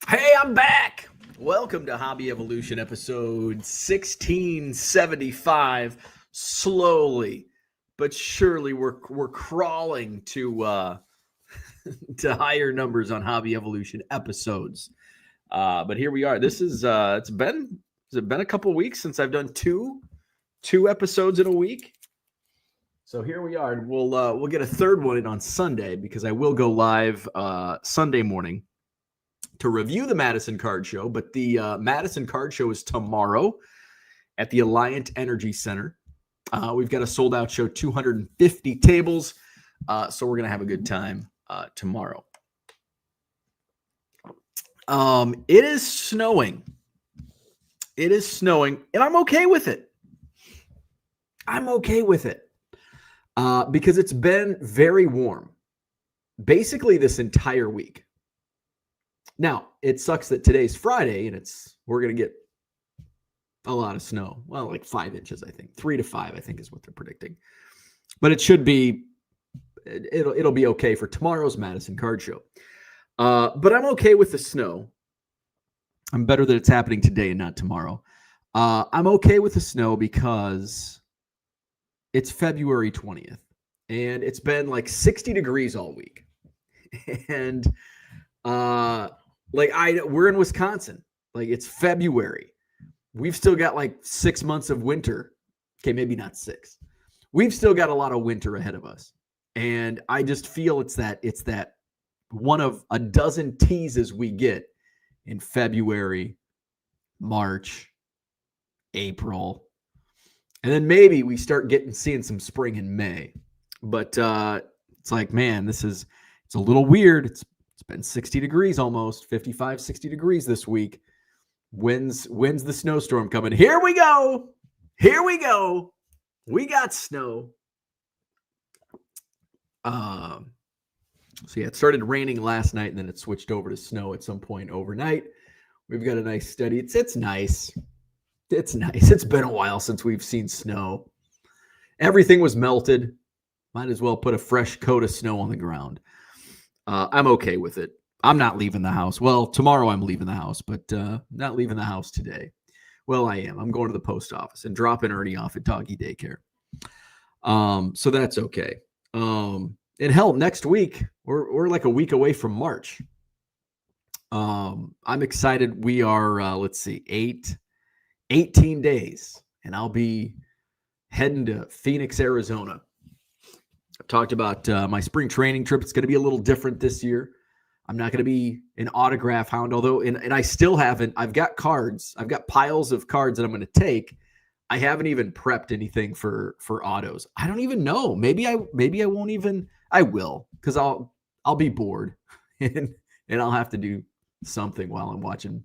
Hey, I'm back. Welcome to Hobby Evolution episode 1675. Slowly but surely we're crawling to to higher numbers on Hobby Evolution episodes. But here we are. This is it's been has it been a couple weeks since I've done two episodes in a week. So here we are, and we'll get a third one in on Sunday because I will go live Sunday morning to review the Madison Card Show, but the Madison Card Show is tomorrow at the Alliant Energy Center. We've got a sold-out show, 250 tables, so we're going to have a good time tomorrow. It is snowing. It is snowing, and I'm okay with it. I'm okay with it because it's been very warm, basically this entire week. Now, it sucks that today's Friday and we're going to get a lot of snow. Well, like 5 inches, I think. 3 to 5, I think is what they're predicting. But it should be, it'll be okay for tomorrow's Madison Card Show. But I'm okay with the snow. I'm better that it's happening today and not tomorrow. I'm okay with the snow because it's February 20th. And it's been like 60 degrees all week. And we're in Wisconsin. Like, it's February. We've still got like 6 months of winter. Okay, maybe not 6. We've still got a lot of winter ahead of us. And I just feel it's that one of a dozen teases we get in February, March, April. And then maybe we start seeing some spring in May. But it's like, man, it's a little weird. It's been 60 degrees almost, 55, 60 degrees this week. When's the snowstorm coming? Here we go. Here we go. We got snow. So yeah, it started raining last night and then it switched over to snow at some point overnight. We've got a nice steady. It's nice. It's nice. It's been a while since we've seen snow. Everything was melted. Might as well put a fresh coat of snow on the ground. I'm okay with it. I'm not leaving the house. Well, tomorrow I'm leaving the house, but not leaving the house today. Well, I am. I'm going to the post office and dropping Ernie off at doggy daycare. So that's okay. And hell, next week, we're like a week away from March. I'm excited. We are, 18 days, and I'll be heading to Phoenix, Arizona. I've talked about my spring training trip. It's going to be a little different this year. I'm not going to be an autograph hound, although, and I still haven't. I've got cards. I've got piles of cards that I'm going to take. I haven't even prepped anything for autos. I don't even know. Maybe I won't even. I will, because I'll be bored, and I'll have to do something while I'm watching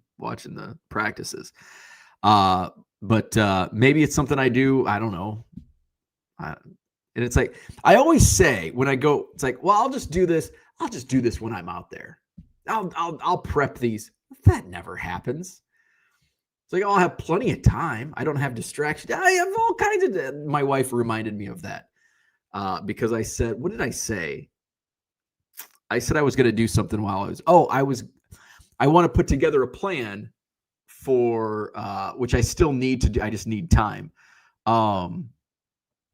the practices. But maybe it's something I do. I don't know. And it's like, I always say when I go, it's like, well, I'll just do this. I'll just do this when I'm out there. I'll prep these. That never happens. It's like, I'll have plenty of time. I don't have distractions. I have all kinds of. My wife reminded me of that because I said, what did I say? I said I was going to do something while I want to put together a plan for which I still need to do. I just need time.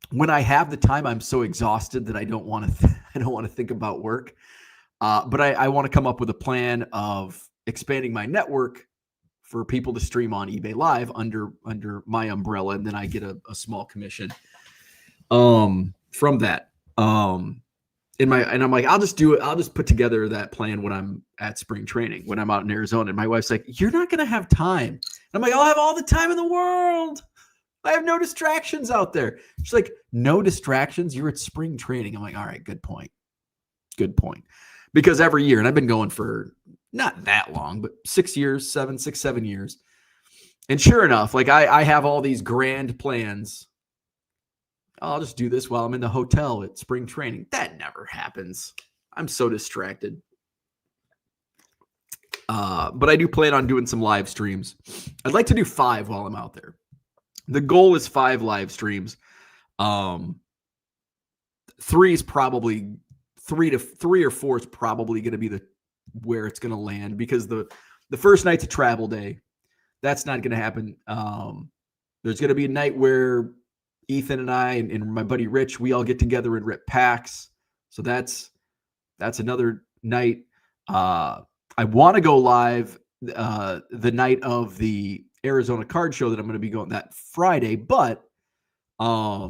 When I have the time, I'm so exhausted that I don't want to think about work. But I want to come up with a plan of expanding my network for people to stream on eBay Live under my umbrella, and then I get a small commission from that. And I'm like, I'll just do it. I'll just put together that plan when I'm at spring training, when I'm out in Arizona. And my wife's like, you're not going to have time. And I'm like, I'll have all the time in the world. I have no distractions out there. She's like, no distractions? You're at spring training. I'm like, all right, good point. Good point. Because every year, and I've been going for not that long, but 6 years, 7 years. And sure enough, like I have all these grand plans. I'll just do this while I'm in the hotel at spring training. That never happens. I'm so distracted. But I do plan on doing some live streams. I'd like to do 5 while I'm out there. The goal is 5 live streams. 3 is probably 3 or 4 is probably going to be where it's going to land, because the The first night's a travel day. That's not going to happen. There's going to be a night where Ethan and I and my buddy Rich, we all get together and rip packs. So that's another night. I want to go live the night of the Arizona Card Show that I'm going to be going that Friday, but I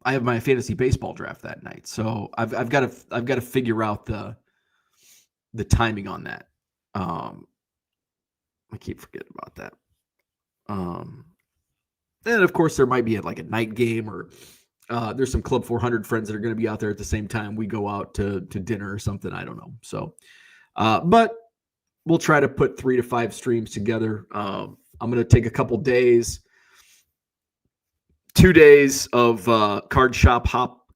have my fantasy baseball draft that night, so I've got to figure out the timing on that. I keep forgetting about that. And of course, there might be a night game, or there's some Club 400 friends that are going to be out there at the same time. We go out to dinner or something. I don't know. So, but we'll try to put 3 to 5 streams together. I'm going to take a couple days. 2 days of card shop hopping. Of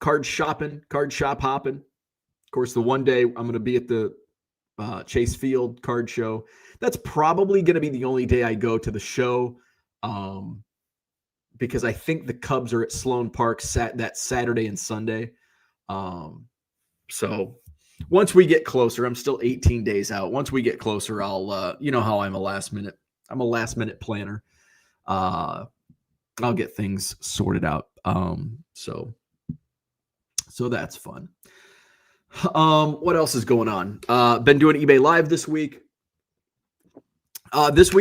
course, the one day I'm going to be at the Chase Field Card Show. That's probably going to be the only day I go to the show, because I think the Cubs are at Sloan Park that Saturday and Sunday. So once we get closer, I'm still 18 days out. Once we get closer, I'll you know how I'm a last minute planner. I'll get things sorted out. So that's fun. What else is going on? Been doing eBay Live this week. This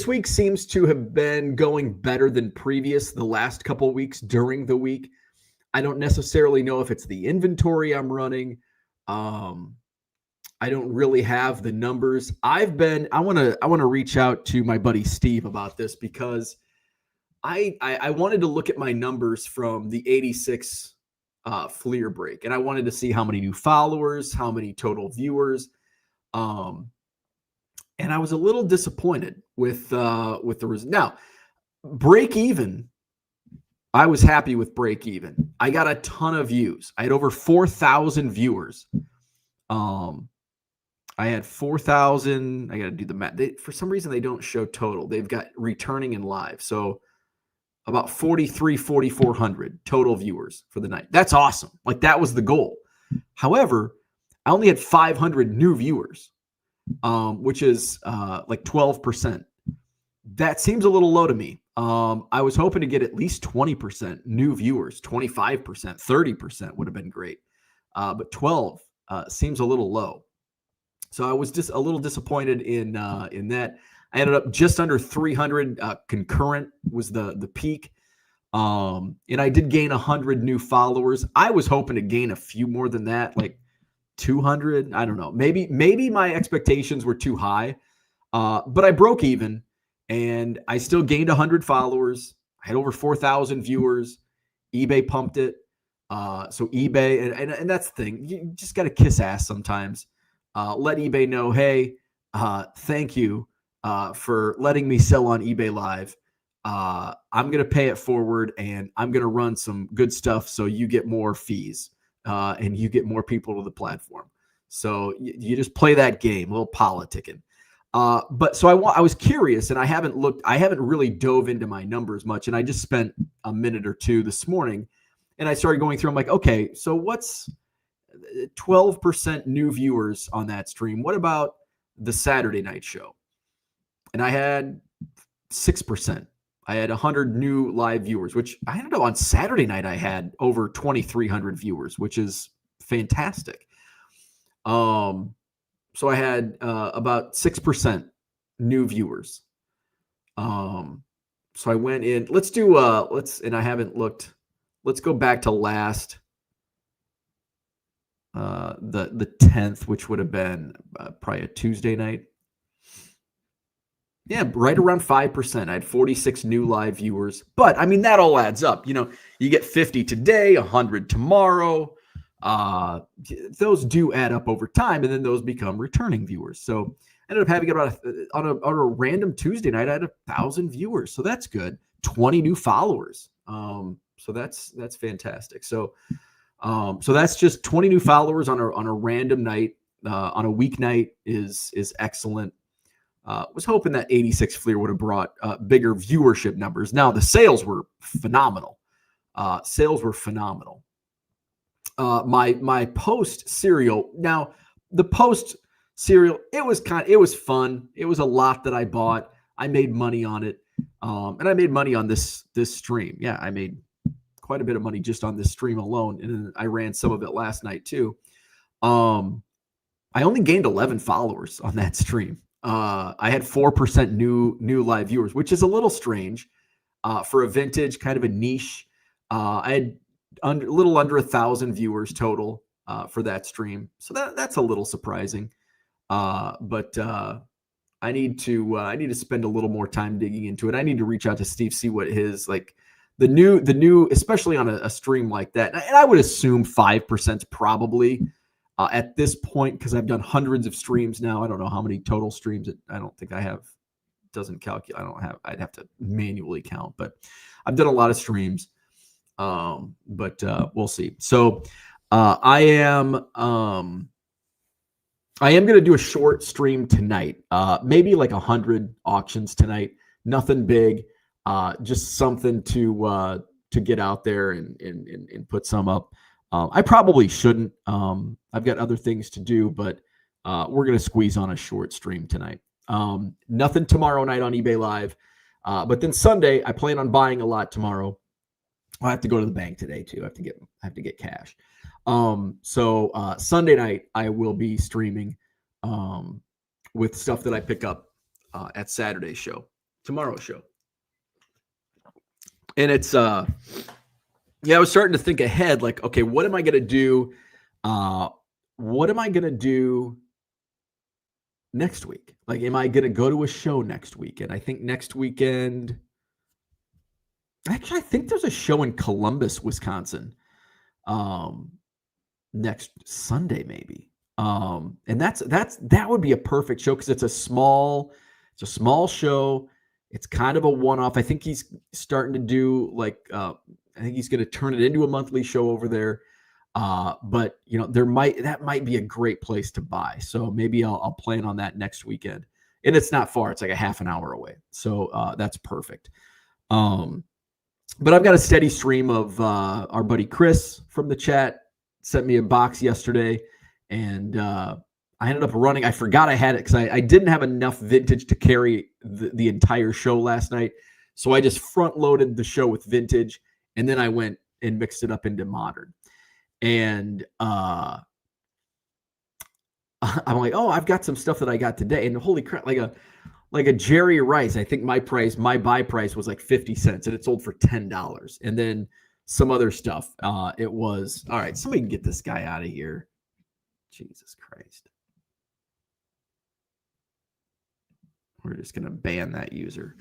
week seems to have been going better than the last couple of weeks during the week. I don't necessarily know if it's the inventory I'm running. I don't really have the numbers. I want to reach out to my buddy Steve about this, because I wanted to look at my numbers from the 86 Fleer break, and I wanted to see how many new followers, how many total viewers, and I was a little disappointed with the result. Now, break even, I was happy with break even. I got a ton of views. I had over 4,000 viewers. I had 4,000. I got to do the math. For some reason, they don't show total. They've got returning and live. So about 4,400 total viewers for the night. That's awesome. That was the goal. However, I only had 500 new viewers, which is 12%. That seems a little low to me. I was hoping to get at least 20% new viewers, 25%, 30% would have been great. But 12 seems a little low. So I was just a little disappointed in that. I ended up just under 300 concurrent was the peak. And I did gain 100 new followers. I was hoping to gain a few more than that, like 200. I don't know. Maybe my expectations were too high. But I broke even, and I still gained 100 followers. I had over 4,000 viewers. eBay pumped it. So eBay, and that's the thing. You just got to kiss ass sometimes. Let eBay know, hey, thank you for letting me sell on eBay Live. I'm going to pay it forward, and I'm going to run some good stuff so you get more fees and you get more people to the platform. So you just play that game, a little politicking. But so I was curious, and I haven't really dove into my numbers much, and I just spent a minute or two this morning, and I started going through. I'm like, okay, so what's 12% new viewers on that stream? What about the Saturday night show? And I had 6%. I had 100 new live viewers, which I don't know. On Saturday night, I had over 2,300 viewers, which is fantastic. So I had about 6% new viewers. So I went in. And I haven't looked. Let's go back to last the 10th, which would have been probably a Tuesday night. Yeah, right around 5%. I had 46 new live viewers. But, I mean, that all adds up. You know, you get 50 today, 100 tomorrow. Those do add up over time, and then those become returning viewers. So I ended up having about on a random Tuesday night, I had 1,000 viewers. So that's good. 20 new followers. So that's fantastic. So that's just 20 new followers on a random night, on a weeknight is excellent. Was hoping that 86 Fleer would have brought bigger viewership numbers. Now the sales were phenomenal. my post cereal. Now, the post cereal, it was fun. It was a lot that I bought. I made money on it. And I made money on this stream. Yeah, I made quite a bit of money just on this stream alone. And I ran some of it last night too. I only gained 11 followers on that stream. I had 4% new live viewers, which is a little strange for a vintage, kind of a niche. I had a little under 1,000 viewers total for that stream, so that's a little surprising. But I need to spend a little more time digging into it. I need to reach out to Steve, see what his the new, especially on a stream like that. And I would assume 5% probably. At this point, because I've done hundreds of streams now. I don't know how many total streams. I don't think I have. Doesn't calculate. I'd have to manually count, but I've done a lot of streams. But we'll see. So I am going to do a short stream tonight. Maybe like 100 auctions tonight. Nothing big. Just something to get out there and put some up. I probably shouldn't. I've got other things to do, but we're going to squeeze on a short stream tonight. Nothing tomorrow night on eBay Live. But then Sunday, I plan on buying a lot tomorrow. I have to go to the bank today too. I have to get cash. So Sunday night, I will be streaming with stuff that I pick up at Saturday's show, tomorrow's show. And it's I was starting to think ahead, like, okay, what am I going to do? What am I going to do next week? Like, am I going to go to a show next week? And I think next weekend, actually, I think there's a show in Columbus, Wisconsin, next Sunday, maybe. And that would be a perfect show because it's a small show. It's kind of a one-off. I think he's starting to do I think he's going to turn it into a monthly show over there. But that might be a great place to buy. So maybe I'll plan on that next weekend. And it's not far. It's like a half an hour away. So that's perfect. But I've got a steady stream of our buddy Chris from the chat sent me a box yesterday, and I ended up running. I forgot I had it because I didn't have enough vintage to carry the entire show last night. So I just front loaded the show with vintage. And then I went and mixed it up into modern. And I'm like, oh, I've got some stuff that I got today. And holy crap, like a Jerry Rice, I think my buy price was like 50 cents and it sold for $10. And then some other stuff. It was, all right, somebody can get this guy out of here. Jesus Christ. We're just going to ban that user.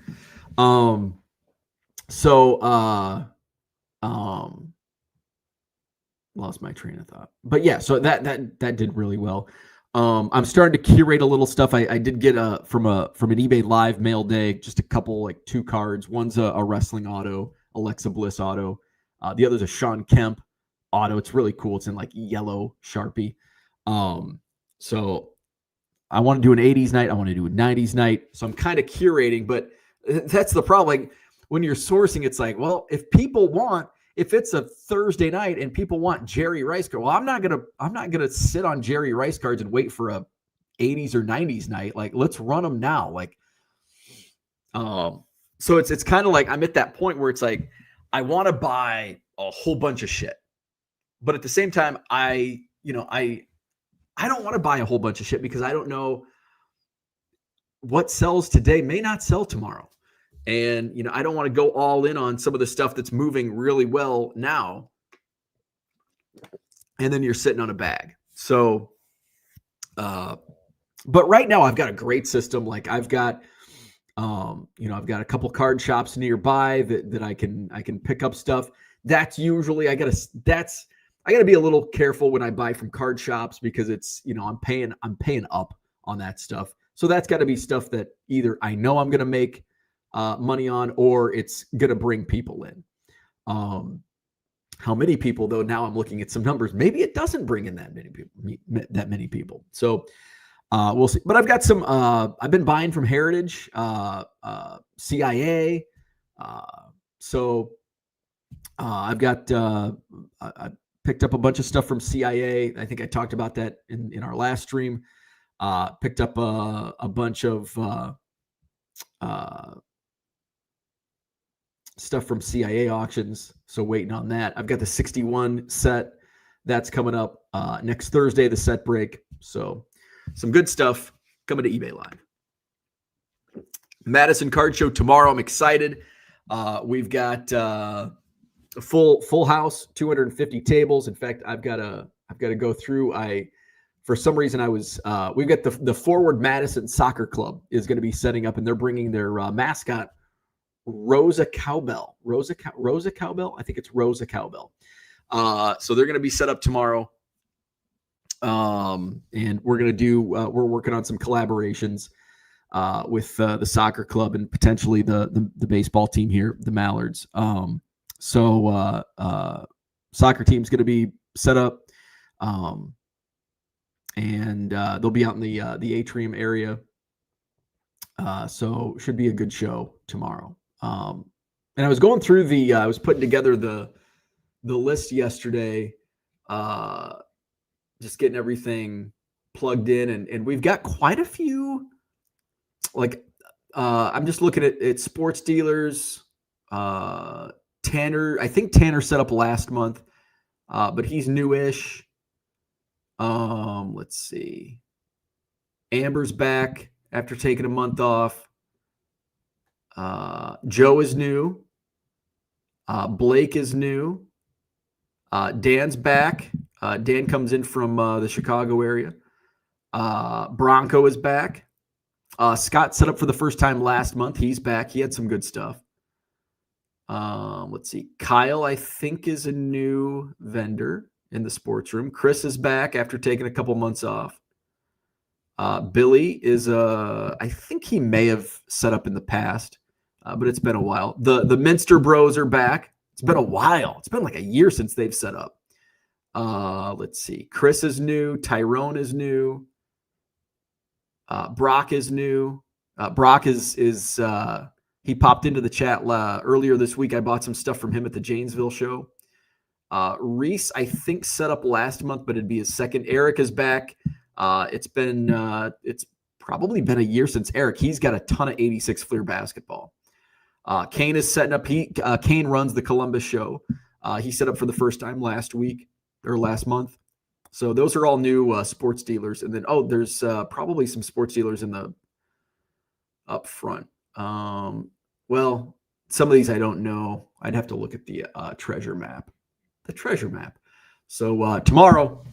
Lost my train of thought, but yeah, so that did really well. I'm starting to curate a little stuff. I did get from an eBay Live mail day, just a couple, like 2 cards. One's a wrestling auto, Alexa Bliss auto. The other's a Sean Kemp auto. It's really cool. It's in like yellow Sharpie. So I want to do an 80s night. I want to do a 90s night. So I'm kind of curating, but that's the problem. Like, when you're sourcing, it's like, well, if it's a Thursday night and people want Jerry Rice card, well, I'm not gonna sit on Jerry Rice cards and wait for a 80s or 90s night. Like, let's run them now. Like, so it's kind of like I'm at that point where it's like I want to buy a whole bunch of shit, but at the same time, I don't want to buy a whole bunch of shit because I don't know what sells today may not sell tomorrow. And, I don't want to go all in on some of the stuff that's moving really well now. And then you're sitting on a bag. So, but right now I've got a great system. Like I've got, I've got a couple card shops nearby that I can pick up stuff. That's usually, I gotta be a little careful when I buy from card shops because it's, I'm paying up on that stuff. So that's got to be stuff that either I know I'm going to make money on, or it's going to bring people in. How many people, though? Now I'm looking at some numbers. Maybe it doesn't bring in that many people. So we'll see. But I've got some. I've been buying from Heritage, CIA. So I've got. I Picked up a bunch of stuff from CIA. I think I talked about that in our last stream. Picked up a bunch of stuff from CIA auctions. So waiting on that. I've got the 61 set. That's coming up next Thursday, the set break. So some good stuff coming to eBay Live. Madison Card Show tomorrow. I'm excited. We've got a full house, 250 tables. In fact, I've got to go through. For some reason, we've got the Forward Madison Soccer Club is going to be setting up, and they're bringing their mascot, Rosa Cowbell. Rosa Cowbell? I think it's Rosa Cowbell. So they're going to be set up tomorrow. And we're going to do, we're working on some collaborations with the soccer club and potentially the baseball team here, the Mallards. So soccer team's going to be set up. And they'll be out in the atrium area. So should be a good show tomorrow. And I was going through I was putting together the list yesterday, just getting everything plugged in, and we've got quite a few, like, I'm just looking at sports dealers. Tanner, I think Tanner set up last month, but he's newish. Let's see. Amber's back after taking a month off. Joe is new. Blake is new. Dan's back. Dan comes in from the Chicago area. Bronco is back. Scott set up for the first time last month. He's back. He had some good stuff. Let's see. Kyle, I think, is a new vendor in the sports room. Chris is back after taking a couple months off. Billy is I think he may have set up in the past, but it's been a while. The Minster Bros are back. It's been a while. It's been like a year since they've set up. Let's see. Chris is new. Tyrone is new. Brock is new. Brock is he popped into the chat earlier this week. I bought some stuff from him at the Janesville show. Reese, I think, set up last month, but it'd be his second. Eric is back. It's probably been a year since Eric. He's got a ton of 86 Fleer basketball. Kane is setting up. Kane runs the Columbus show. He set up for the first time last month. So those are all new sports dealers. And then, there's probably some sports dealers in the up front. Well, some of these I don't know. I'd have to look at the treasure map. The treasure map. So tomorrow,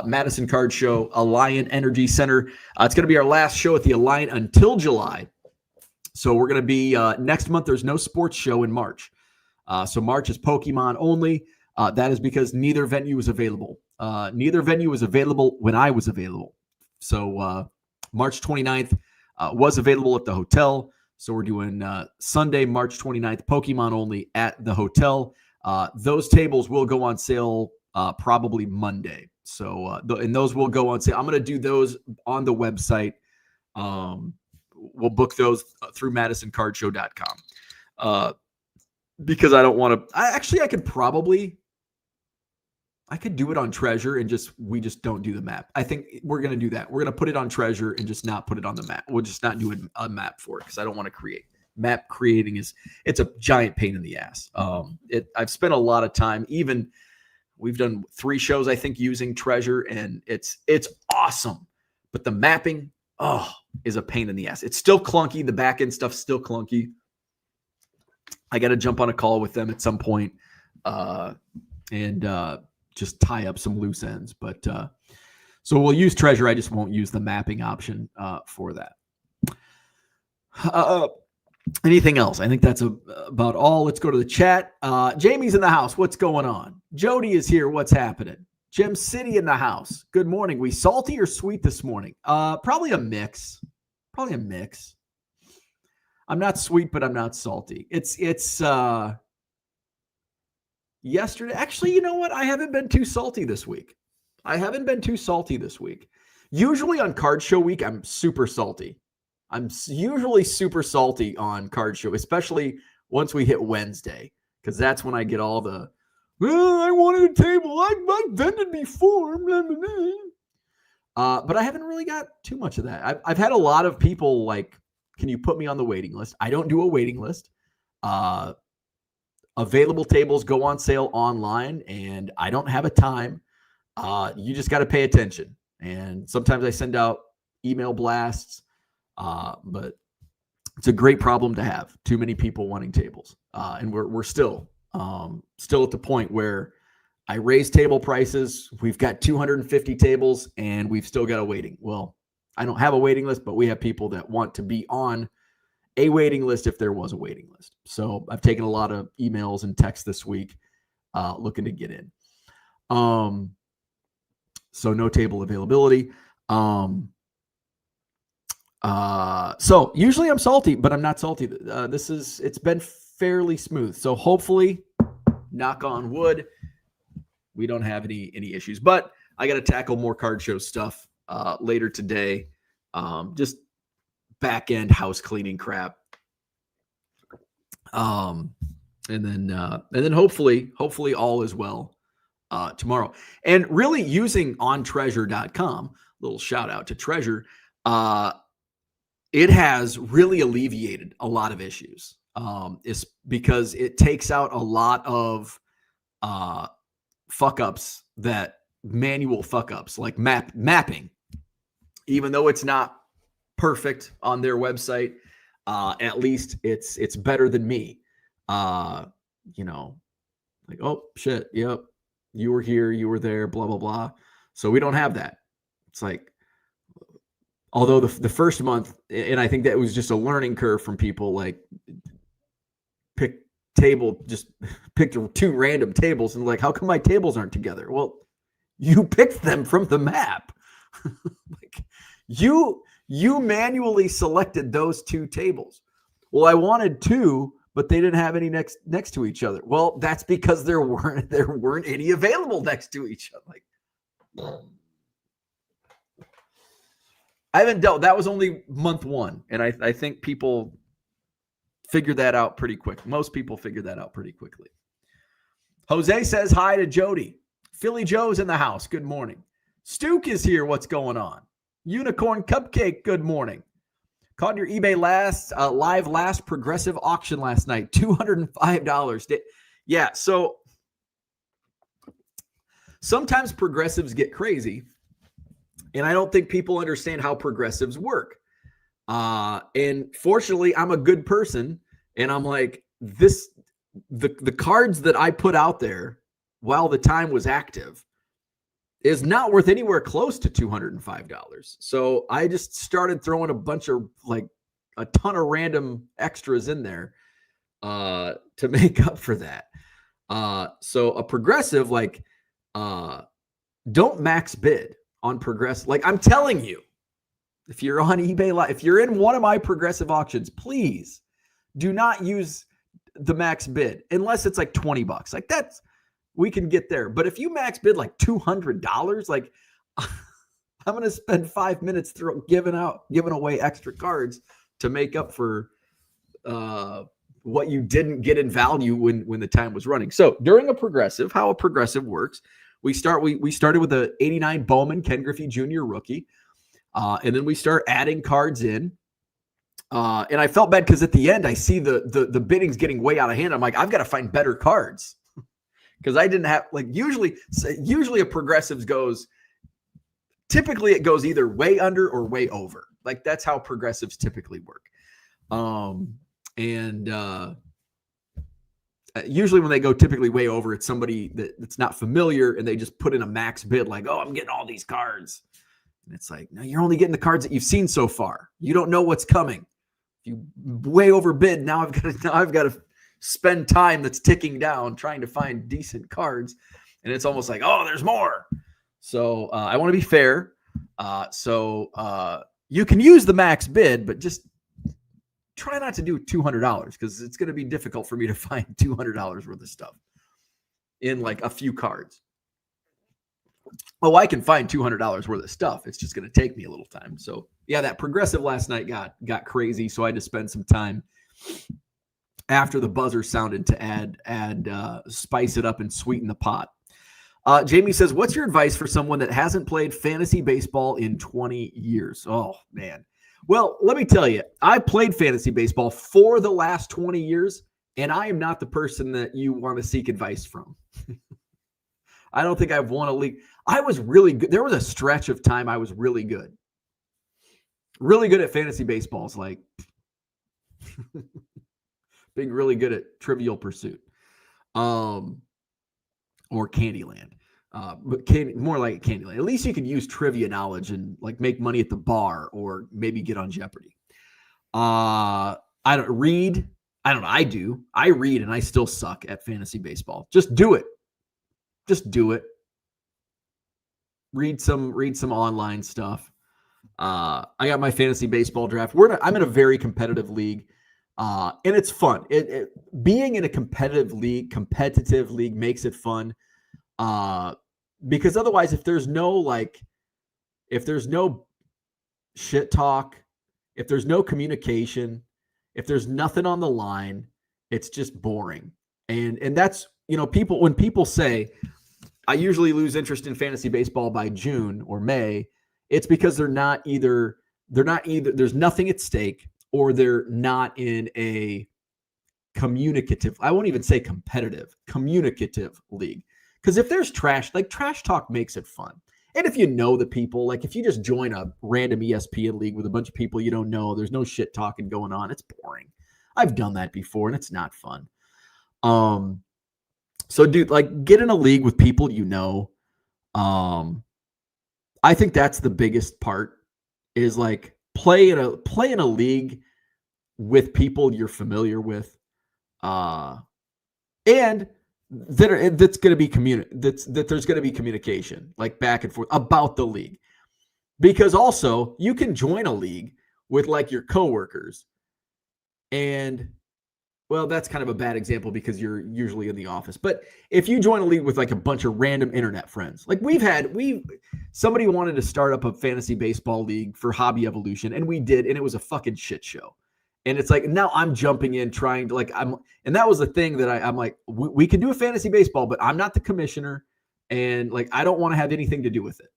Madison Card Show, Alliant Energy Center. It's going to be our last show at the Alliant until July. So we're going to be next month. There's no sports show in March. So March is Pokemon only. That is because neither venue was available. Neither venue was available when I was available. So March 29th was available at the hotel. So we're doing Sunday, March 29th, Pokemon only at the hotel. Those tables will go on sale probably Monday. So and those will go on sale. I'm going to do those on the website. We'll book those through MadisonCardShow.com. Because I don't want to. I could do it on Treasure and we just don't do the map. I think we're going to do that. We're going to put it on Treasure and just not put it on the map. We'll just not do a map for it because I don't want to create. Map creating it's a giant pain in the ass. I've spent a lot of time. Even we've done 3 shows, I think, using Treasure, and it's awesome. But the mapping, is a pain in the ass. It's still clunky. The back end stuff's still clunky. I got to jump on a call with them at some point and just tie up some loose ends. But so we'll use Treasure. I just won't use the mapping option for that. Anything else? I think that's about all. Let's go to the chat. Jamie's in the house. What's going on? Jody is here. What's happening? Gem City in the house. Good morning. We salty or sweet this morning? Probably a mix. I'm not sweet, but I'm not salty. It's yesterday. Actually, you know what? I haven't been too salty this week. Usually on Card Show week, I'm super salty. I'm usually super salty on Card Show, especially once we hit Wednesday, because that's when I get all the Well, I wanted a table. I vended before. Blah, blah, blah. But I haven't really got too much of that. I've had a lot of people like, can you put me on the waiting list? I don't do a waiting list. Available tables go on sale online, and I don't have a time. You just got to pay attention. And sometimes I send out email blasts, but it's a great problem to have. Too many people wanting tables, and we're still at the point where I raise table prices. We've got 250 tables, and we've still got a waiting. Well, I don't have a waiting list, but we have people that want to be on a waiting list if there was a waiting list. So I've taken a lot of emails and texts this week looking to get in. So no table availability. So usually I'm salty, but I'm not salty. It's been fairly smooth. So hopefully, knock on wood, we don't have any issues. But I got to tackle more card show stuff later today. Just back end house cleaning crap. And then hopefully all is well tomorrow. And really using ontreasure.com, little shout out to Treasure, it has really alleviated a lot of issues. It's because it takes out a lot of fuck ups, that manual fuck ups, like mapping. Even though it's not perfect on their website, at least it's better than me. Like, oh shit, yep, you were here, you were there, blah blah blah. So we don't have that. It's like, although the first month, and I think that was just a learning curve from people, like just picked two random tables and like, how come my tables aren't together? Well, you picked them from the map. Like you manually selected those two tables. Well, I wanted two, but they didn't have any next to each other. Well, that's because there weren't any available next to each other. Like, I haven't dealt. That was only month one, and I think people figured that out pretty quick. Most people figured that out pretty quickly. Jose says hi to Jody. Philly Joe's in the house. Good morning. Stuke is here. What's going on? Unicorn Cupcake. Good morning. Caught your eBay live progressive auction last night. $205. Yeah. So sometimes progressives get crazy, and I don't think people understand how progressives work. And fortunately, I'm a good person, and I'm like, the cards that I put out there while the time was active is not worth anywhere close to $205. So I just started throwing a ton of random extras in there to make up for that. So a progressive, don't max bid on progressive. Like, I'm telling you, if you're on eBay Live, if you're in one of my progressive auctions, please do not use the max bid unless it's like $20. Like, we can get there. But if you max bid like $200, like I'm going to spend 5 minutes giving away extra cards to make up for what you didn't get in value when the time was running. So during how a progressive works, we started with a 89 Bowman Ken Griffey Jr. rookie. And then we start adding cards in. And I felt bad because at the end, I see the bidding's getting way out of hand. I'm like, I've got to find better cards. Because I didn't have, usually a progressives typically it goes either way under or way over. Like, that's how progressives typically work. Usually when they go typically way over, it's somebody that's not familiar, and they just put in a max bid, like, oh, I'm getting all these cards. And it's like, no, you're only getting the cards that you've seen so far. You don't know what's coming. If you way overbid, now I've got to spend time that's ticking down trying to find decent cards. And it's almost like, oh, there's more. So I want to be fair. So you can use the max bid, but just try not to do $200 because it's going to be difficult for me to find $200 worth of stuff in like a few cards. Oh, I can find $200 worth of stuff. It's just going to take me a little time. So yeah, that progressive last night got crazy. So I had to spend some time after the buzzer sounded to add spice it up and sweeten the pot. Jamie says, what's your advice for someone that hasn't played fantasy baseball in 20 years? Oh, man. Well, let me tell you, I played fantasy baseball for the last 20 years, and I am not the person that you want to seek advice from. I don't think I've won a league. I was really good. There was a stretch of time I was really good. Really good at fantasy baseball. It's like being really good at Trivial Pursuit. Or Candyland, but more like Candyland. At least you can use trivia knowledge and like make money at the bar or maybe get on Jeopardy. I don't read. I don't know. I do. I read and I still suck at fantasy baseball. Just do it. Just do it. Read some online stuff. I got my fantasy baseball draft. I'm in a very competitive league. And it's fun. Being in a competitive league makes it fun. Because otherwise, if there's no shit talk, if there's no communication, if there's nothing on the line, it's just boring. And that's, when people say, I usually lose interest in fantasy baseball by June or May, it's because there's nothing at stake, or they're not in a communicative, I won't even say competitive, communicative league. Because if there's trash talk makes it fun. And if you know the people, like if you just join a random ESPN league with a bunch of people you don't know, there's no shit talking going on. It's boring. I've done that before and it's not fun. So dude, like get in a league with people you know. I think that's the biggest part is like play in a league with people you're familiar with, and that's going to be that there's going to be communication like back and forth about the league, because also you can join a league with like your coworkers, and well, that's kind of a bad example because you're usually in the office. But if you join a league with like a bunch of random internet friends, like somebody wanted to start up a fantasy baseball league for Hobby Evolution, and we did, and it was a fucking shit show. And it's like, now I'm jumping in trying to and that was the thing that I'm like, we can do a fantasy baseball, but I'm not the commissioner. And like, I don't want to have anything to do with it.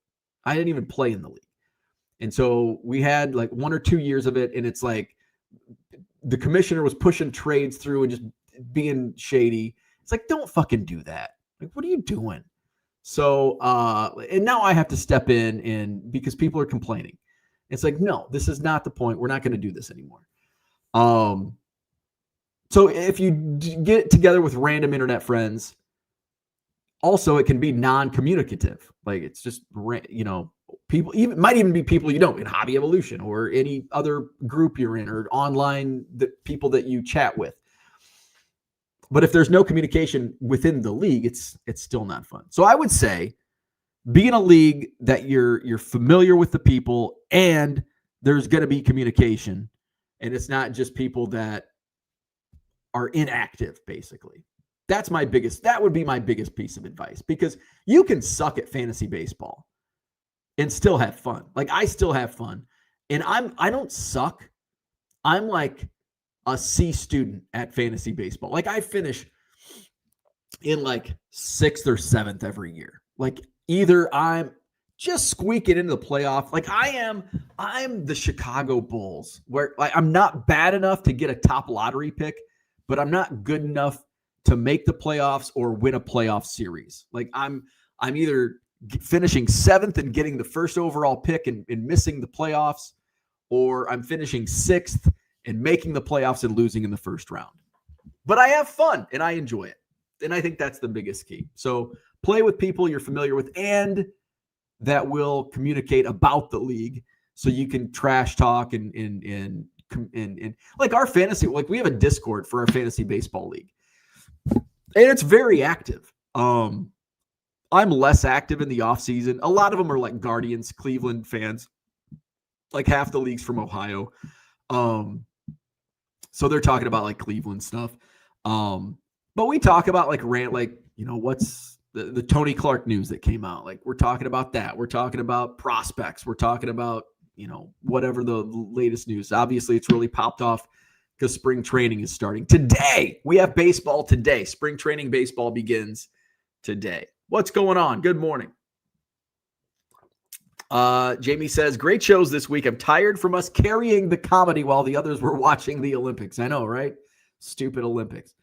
I didn't even play in the league. And so we had like 1 or 2 years of it. And it's like, the commissioner was pushing trades through and just being shady. It's like, don't fucking do that. Like, what are you doing? So, and now I have to step in and because people are complaining. It's like, no, this is not the point. We're not going to do this anymore. So if you get together with random internet friends, also it can be non-communicative. Like it's just, people might even be people you know in Hobby Evolution or any other group you're in or online, the people that you chat with. But if there's no communication within the league, it's still not fun. So I would say be in a league that you're familiar with the people and there's going to be communication, and it's not just people that are inactive, basically. That would be my biggest piece of advice, because you can suck at fantasy baseball and still have fun. Like I still have fun, and I don't suck. I'm like a C student at fantasy baseball. Like I finish in like 6th or 7th every year. Like either I'm just squeaking into the playoff. Like I'm the Chicago Bulls, where like I'm not bad enough to get a top lottery pick, but I'm not good enough to make the playoffs or win a playoff series. Like I'm either finishing 7th and getting the first overall pick and missing the playoffs, or I'm finishing 6th and making the playoffs and losing in the first round. But I have fun and I enjoy it. And I think that's the biggest key. So play with people you're familiar with and that will communicate about the league, so you can trash talk and like our fantasy, like we have a Discord for our fantasy baseball league. And it's very active. I'm less active in the off season. A lot of them are like Guardians, Cleveland fans. Like half the league's from Ohio. So they're talking about like Cleveland stuff. But we talk about like what's the Tony Clark news that came out. Like we're talking about that. We're talking about prospects. We're talking about, whatever the latest news. Obviously it's really popped off because spring training is starting today. We have baseball today. Spring training baseball begins today. What's going on? Good morning. Jamie says, great shows this week. I'm tired from us carrying the comedy while the others were watching the Olympics. I know, right? Stupid Olympics.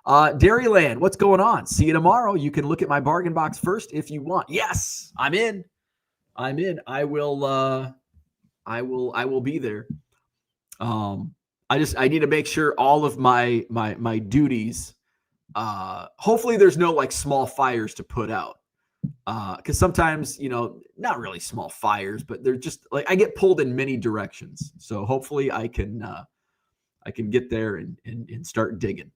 Dairyland, what's going on? See you tomorrow. You can look at my bargain box first if you want. Yes, I'm in. I will be there. I need to make sure all of my duties, hopefully there's no like small fires to put out. Because sometimes, not really small fires, but they're just like I get pulled in many directions. So hopefully I can get there and start digging.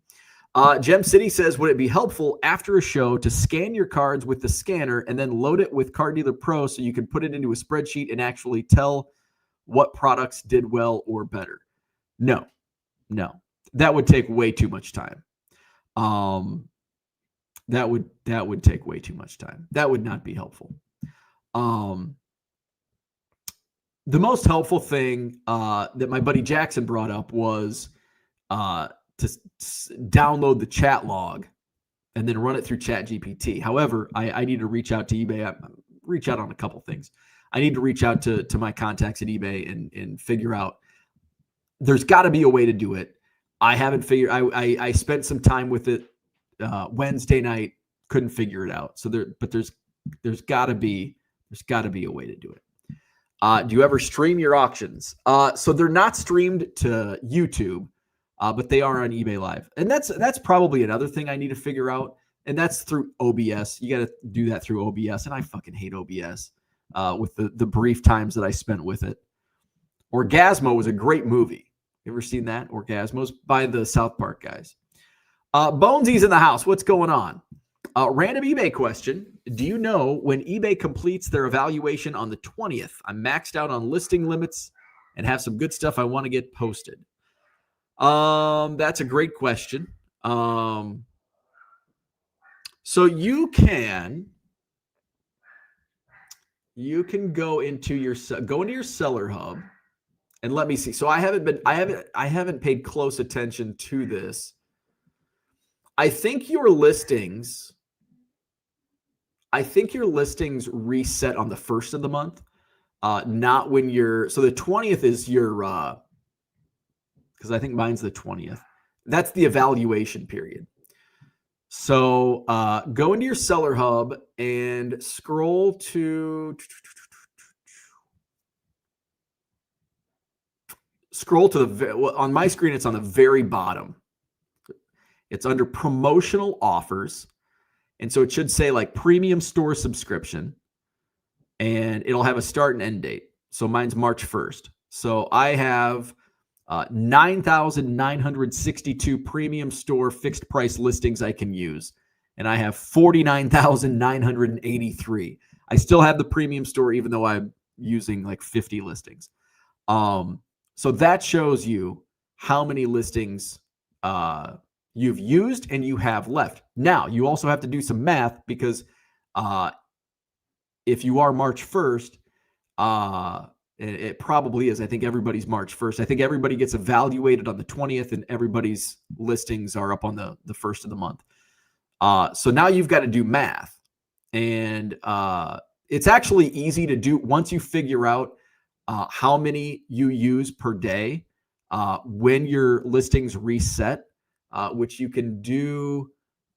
Gem City says, would it be helpful after a show to scan your cards with the scanner and then load it with Card Dealer Pro so you can put it into a spreadsheet and actually tell what products did well or better? No, that would take way too much time. That would take way too much time. That would not be helpful. The most helpful thing that my buddy Jackson brought up was to download the chat log and then run it through ChatGPT. However, I need to reach out to eBay. Reach out on a couple things. I need to reach out to my contacts at eBay and figure out. There's got to be a way to do it. I haven't figured. I spent some time with it Wednesday night. Couldn't figure it out. So there's got to be a way to do it. Do you ever stream your auctions? So they're not streamed to YouTube, but they are on eBay Live, and that's probably another thing I need to figure out. And that's through OBS. You got to do that through OBS, and I fucking hate OBS with the brief times that I spent with it. Orgasmo was a great movie. You ever seen that? Orgasmo's by the South Park guys. Bonesy's in the house. What's going on? Random eBay question. Do you know when eBay completes their evaluation on the 20th? I'm maxed out on listing limits and have some good stuff I want to get posted. That's a great question. So you can go into your seller hub. And let me see. So I haven't paid close attention to this. I think your listings reset on the first of the month, not when so the 20th is your, because I think mine's the 20th. That's the evaluation period. So go into your seller hub and scroll to on my screen, it's on the very bottom. It's under promotional offers. And so it should say like premium store subscription, and it'll have a start and end date. So mine's March 1st. So I have 9,962 premium store fixed price listings I can use. And I have 49,983. I still have the premium store, even though I'm using like 50 listings. So that shows you how many listings you've used and you have left. Now, you also have to do some math because if you are March 1st, it probably is. I think everybody's March 1st. I think everybody gets evaluated on the 20th and everybody's listings are up on the 1st of the month. So now you've got to do math. And it's actually easy to do once you figure out how many you use per day when your listings reset, which you can do.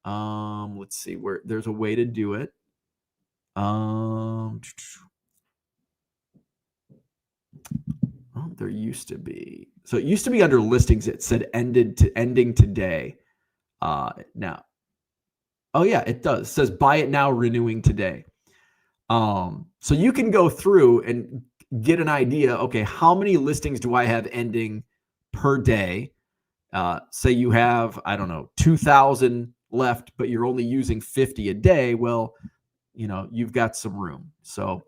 Let's see where there's a way to do it. There used to be. So it used to be under listings. It said ending today. Now. Oh yeah, it does. It says buy it now, renewing today. So you can go through and get an idea. Okay, how many listings do I have ending per day? Say you have, 2,000 left, but you're only using 50 a day. Well, you've got some room. So,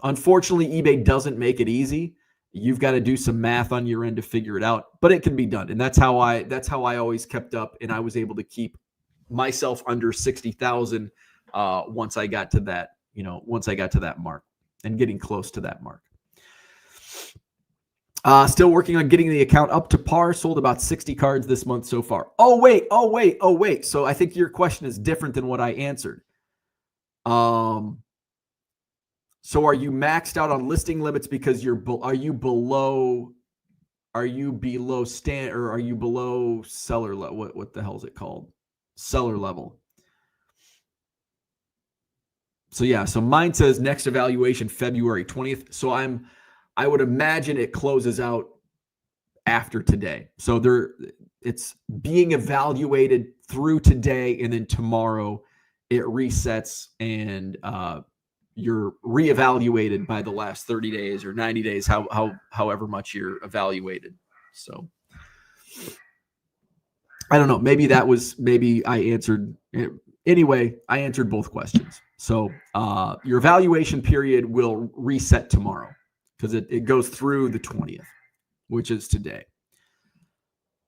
unfortunately, eBay doesn't make it easy. You've got to do some math on your end to figure it out, but it can be done. And that's how I always kept up. And I was able to keep myself under 60,000 once I got to that mark and getting close to that mark. Still working on getting the account up to par. Sold about 60 cards this month so far. Oh, wait. So I think your question is different than what I answered. So are you maxed out on listing limits because are you below stand, or are you below seller level? What the hell is it called? Seller level. So yeah, so mine says next evaluation February 20th. So I would imagine it closes out after today. So it's being evaluated through today, and then tomorrow it resets, and you're reevaluated by the last 30 days or 90 days, however much you're evaluated. So I don't know. Maybe I answered. Anyway, I answered both questions. So your evaluation period will reset tomorrow because it goes through the 20th, which is today.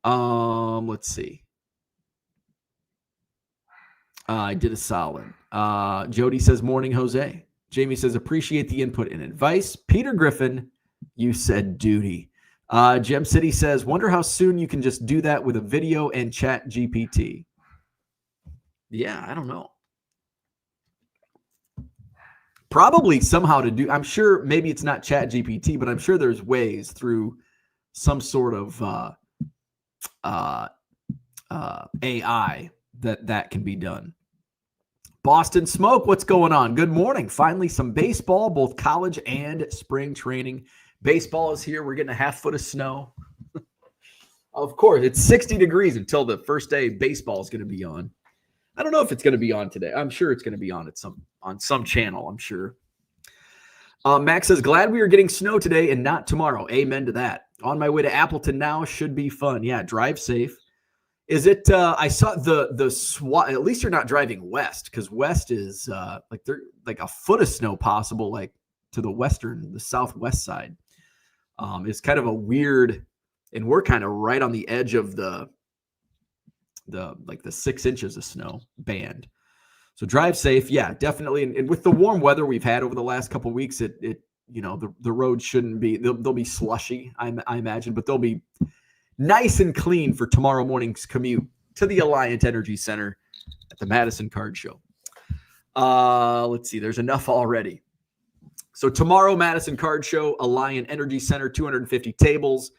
Let's see. I did a solid. Jody says, morning, Jose. Jamie says, appreciate the input and advice. Peter Griffin, you said duty. Gem City says, wonder how soon you can just do that with a video and chat GPT. Yeah, I don't know. Probably somehow to do. I'm sure maybe it's not chat GPT, but I'm sure there's ways through some sort of AI that can be done. Boston Smoke, what's going on? Good morning. Finally, some baseball, both college and spring training. Baseball is here. We're getting a half foot of snow. Of course, it's 60 degrees until the first day baseball is going to be on. I don't know if it's going to be on today. I'm sure it's going to be on some channel, I'm sure. Max says, glad we are getting snow today and not tomorrow. Amen to that. On my way to Appleton now. Should be fun. Yeah, drive safe. Is it? I saw the SWAT. At least you're not driving west, because west is like a foot of snow possible, like to the southwest side. It's kind of a weird, and we're kind of right on the edge of the 6 inches of snow band. So drive safe. Yeah, definitely. And with the warm weather we've had over the last couple of weeks, the roads shouldn't be. They'll be slushy, I imagine, but they'll be nice and clean for tomorrow morning's commute to the Alliant Energy Center at the Madison Card Show. Let's see. There's enough already. So tomorrow, Madison Card Show, Alliant Energy Center, 250 tables.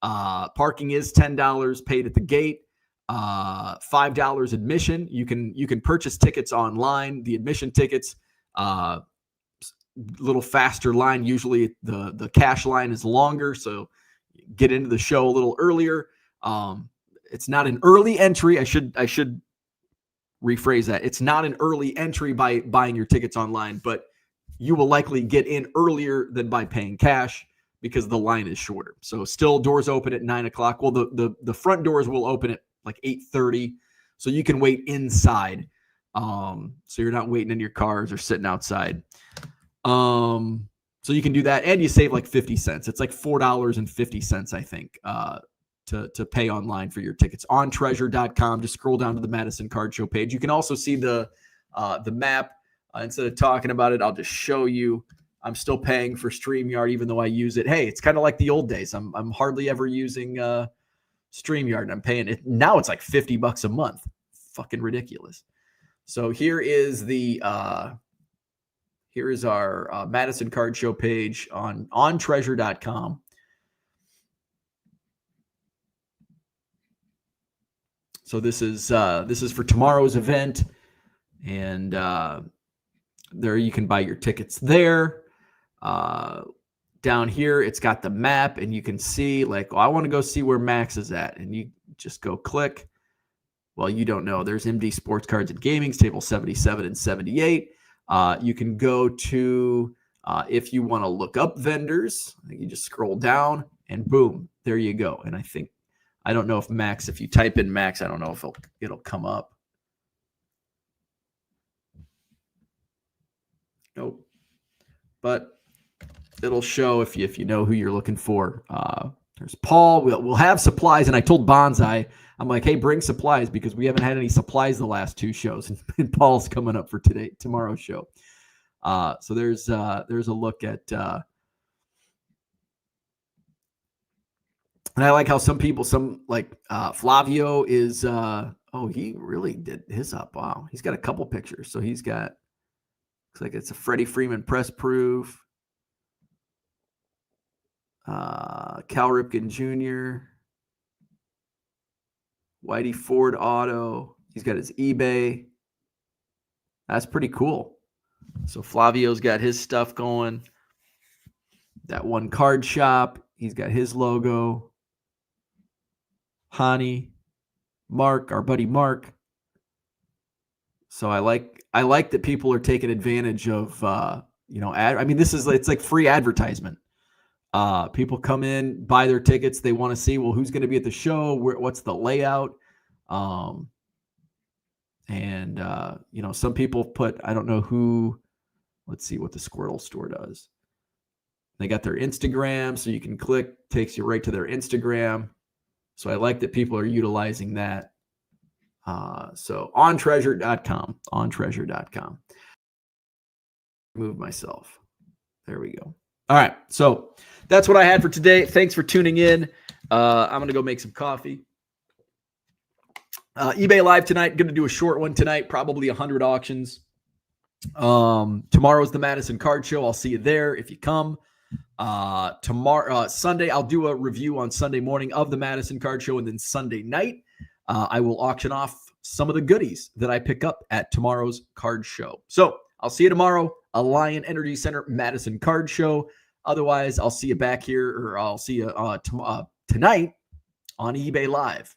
Parking is $10 paid at the gate. $5 admission. You can purchase tickets online. The admission tickets, little faster line. Usually the cash line is longer, so get into the show a little earlier. It's not an early entry. I should rephrase that. It's not an early entry by buying your tickets online, but you will likely get in earlier than by paying cash because the line is shorter. So still doors open at 9:00. Well, the front doors will open at like 8:30, so you can wait inside. So you're not waiting in your cars or sitting outside. So you can do that, and you save like 50 cents. It's like $4.50, I think, to pay online for your tickets on treasure.com. Just scroll down to the Madison Card Show page. You can also see the map. Instead of talking about it, I'll just show you. I'm still paying for StreamYard, even though I use it. Hey, it's kind of like the old days. I'm hardly ever using StreamYard, and I'm paying it. Now it's like $50 a month. Fucking ridiculous. So here is our Madison Card Show page on treasure.com. So this is for tomorrow's event, and there you can buy your tickets there. Down here, it's got the map, and you can see like, I want to go see where Max is at, and you just go click. Well, you don't know. There's MD Sports Cards and Gaming's table 77 and 78. You can go to, if you want to look up vendors, you just scroll down and boom, there you go. And I don't know if Max, if you type in Max, I don't know if it'll come up. Nope. But it'll show if you know who you're looking for. There's Paul. We'll have supplies. And I told Bonsai, I'm like, hey, bring supplies because we haven't had any supplies the last two shows. And Paul's coming up for tomorrow's show. So there's a look at And I like how some people, Flavio is, he really did his up. Wow. He's got a couple pictures. So he's got, looks like it's a Freddie Freeman press proof. Cal Ripken Jr., Whitey Ford Auto. He's got his eBay. That's pretty cool. So Flavio's got his stuff going. That one card shop. He's got his logo. Hani, Mark, our buddy Mark. So I like that people are taking advantage of, it's like free advertisement. People come in, buy their tickets. They want to see, well, who's going to be at the show? What's the layout? Some people put, I don't know who, let's see what the Squirtle store does. They got their Instagram, so you can click, takes you right to their Instagram. So I like that people are utilizing that. So ontreasure.com. Move myself. There we go. All right. So that's what I had for today. Thanks for tuning in. I'm going to go make some coffee. eBay Live tonight. Going to do a short one tonight, probably 100 auctions. Tomorrow's the Madison Card Show. I'll see you there if you come. Sunday, I'll do a review on Sunday morning of the Madison Card Show, and then Sunday night, I will auction off some of the goodies that I pick up at tomorrow's card show. So I'll see you tomorrow. Alliant Energy Center, Madison Card Show. Otherwise, I'll see you back here, or I'll see you tonight on eBay Live.